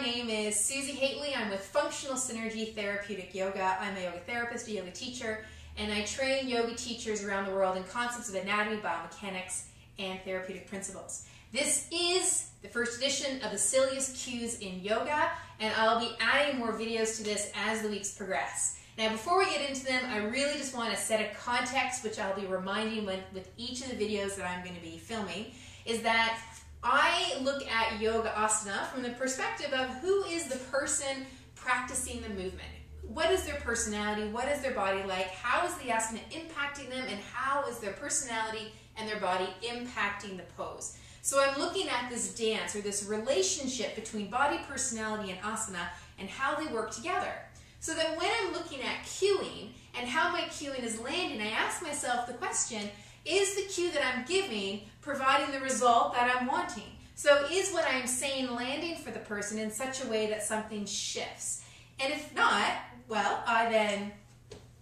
name is Susi Hately. I'm with Functional Synergy Therapeutic Yoga. I'm a yoga therapist, a yoga teacher, and I train yoga teachers around the world in concepts of anatomy, biomechanics, and therapeutic principles. This is the first edition of the Silliest Cues in Yoga, and I'll be adding more videos to this as the weeks progress. Now, before we get into them, I really just want to set a context, which I'll be reminding with each of the videos that I'm going to be filming, is that I look at yoga asana from the perspective of who is the person practicing the movement. What is their personality? What is their body like? How is the asana impacting them? And how is their personality and their body impacting the pose? So I'm looking at this dance, or this relationship between body, personality, and asana, and how they work together. So that when I'm looking at cueing and how my cueing is landing, I ask myself the question, is the cue that I'm giving providing the result that I'm wanting? So is what I'm saying landing for the person in such a way that something shifts? And if not, well, I then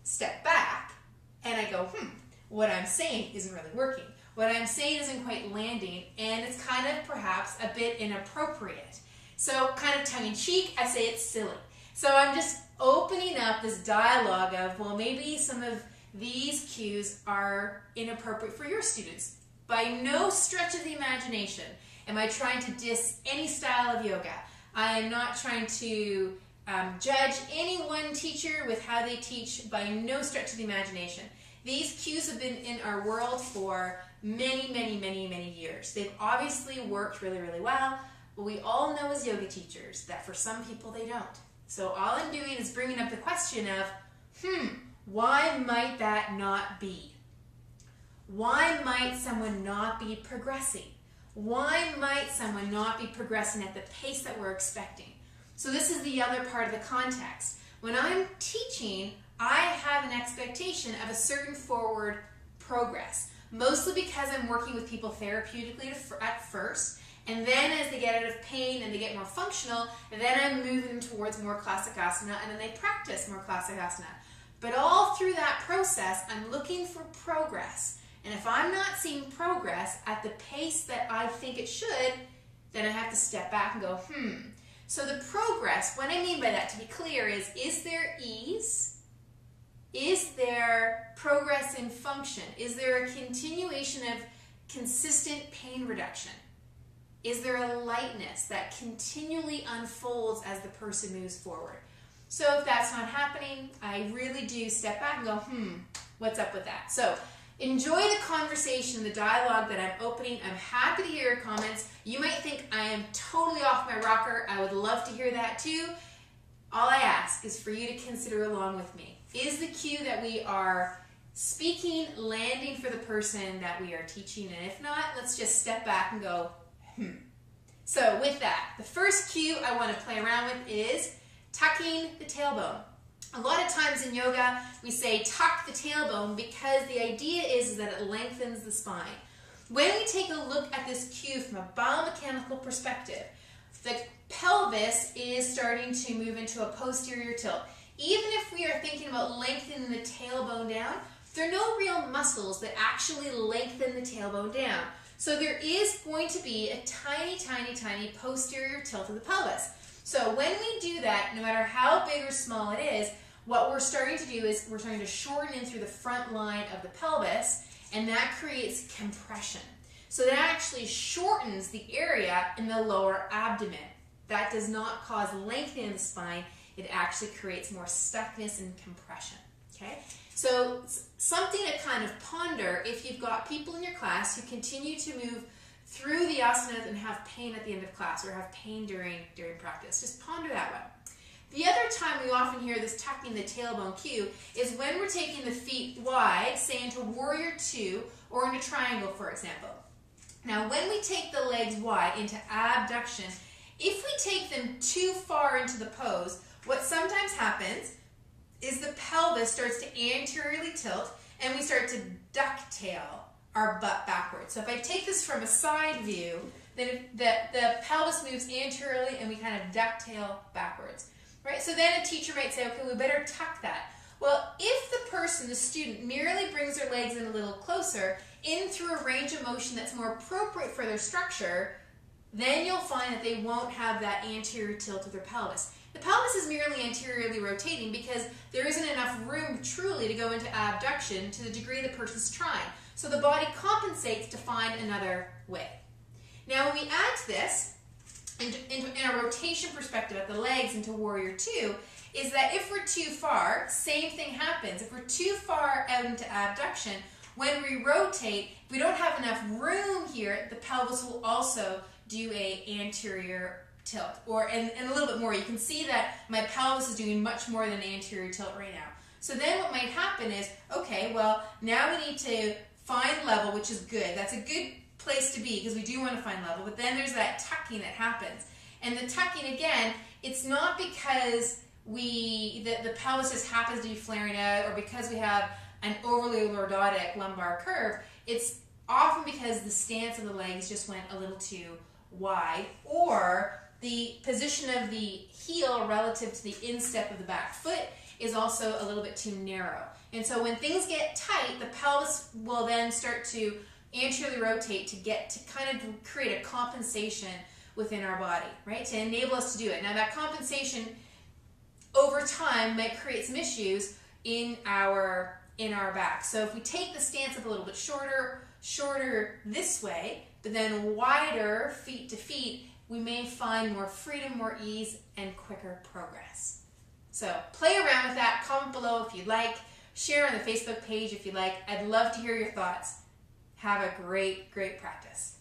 step back and I go, what I'm saying isn't really working. What I'm saying isn't quite landing, and it's kind of perhaps a bit inappropriate. So kind of tongue-in-cheek, I say it's silly. So I'm just opening up this dialogue of, well, maybe some of these cues are inappropriate for your students. By no stretch of the imagination am I trying to diss any style of yoga. I am not trying to judge any one teacher with how they teach by no stretch of the imagination. These cues have been in our world for many years. They've obviously worked really, really well, but we all know as yoga teachers that for some people they don't. So all I'm doing is bringing up the question of, why might that not be? Why might someone not be progressing? Why might someone not be progressing at the pace that we're expecting? So this is the other part of the context. When I'm teaching, I have an expectation of a certain forward progress, mostly because I'm working with people therapeutically at first, and then as they get out of pain and they get more functional, then I'm moving them towards more classic asana, and then they practice more classic asana. But all through that process, I'm looking for progress. And if I'm not seeing progress at the pace that I think it should, then I have to step back and go, So the progress, what I mean by that, to be clear, is there ease? Is there progress in function? Is there a continuation of consistent pain reduction? Is there a lightness that continually unfolds as the person moves forward? So if that's not happening, I really do step back and go, what's up with that? So enjoy the conversation, the dialogue that I'm opening. I'm happy to hear your comments. You might think I am totally off my rocker. I would love to hear that too. All I ask is for you to consider along with me. Is the cue that we are speaking landing for the person that we are teaching? And if not, let's just step back and go, So with that, the first cue I want to play around with is tucking the tailbone. A lot of times in yoga, we say tuck the tailbone because the idea is that it lengthens the spine. When we take a look at this cue from a biomechanical perspective, the pelvis is starting to move into a posterior tilt. Even if we are thinking about lengthening the tailbone down, there are no real muscles that actually lengthen the tailbone down. So there is going to be a tiny posterior tilt of the pelvis. So when we do that, no matter how big or small it is, what we're starting to do is we're starting to shorten in through the front line of the pelvis, and that creates compression. So that actually shortens the area in the lower abdomen. That does not cause lengthening of the spine. It actually creates more stuckness and compression. Okay? So something to kind of ponder if you've got people in your class who continue to move through the asanas and have pain at the end of class or have pain during practice. Just ponder that one. The other time we often hear this tucking the tailbone cue is when we're taking the feet wide, say into warrior two or into triangle, for example. Now when we take the legs wide into abduction, if we take them too far into the pose, what sometimes happens is the pelvis starts to anteriorly tilt and we start to ducktail our butt backwards. So if I take this from a side view, then the pelvis moves anteriorly and we kind of ducktail backwards. Right? So then a teacher might say, okay, we better tuck that. Well, if the person, the student, merely brings their legs in a little closer, in through a range of motion that's more appropriate for their structure, then you'll find that they won't have that anterior tilt of their pelvis. The pelvis is merely anteriorly rotating because there isn't enough room truly to go into abduction to the degree the person's trying. So the body compensates to find another way. Now when we add to this, in a rotation perspective at the legs into Warrior 2, is that if we're too far, same thing happens. If we're too far out into abduction, when we rotate, if we don't have enough room here, the pelvis will also do a anterior tilt, and a little bit more. You can see that my pelvis is doing much more than anterior tilt right now. So then what might happen is, okay, well, now we need to find level, which is good. That's a good place to be because we do want to find level, but then there's that tucking that happens. And the tucking, again, it's not because the pelvis just happens to be flaring out or because we have an overly lordotic lumbar curve. It's often because the stance of the legs just went a little too wide, or the position of the heel relative to the instep of the back foot is also a little bit too narrow. And so when things get tight, the pelvis will then start to anteriorly rotate to kind of create a compensation within our body, right? To enable us to do it. Now that compensation over time might create some issues in our back. So if we take the stance up a little bit shorter this way, but then wider feet to feet, we may find more freedom, more ease, and quicker progress. So play around with that. Comment below if you'd like. Share on the Facebook page if you'd like. I'd love to hear your thoughts. Have a great, great practice.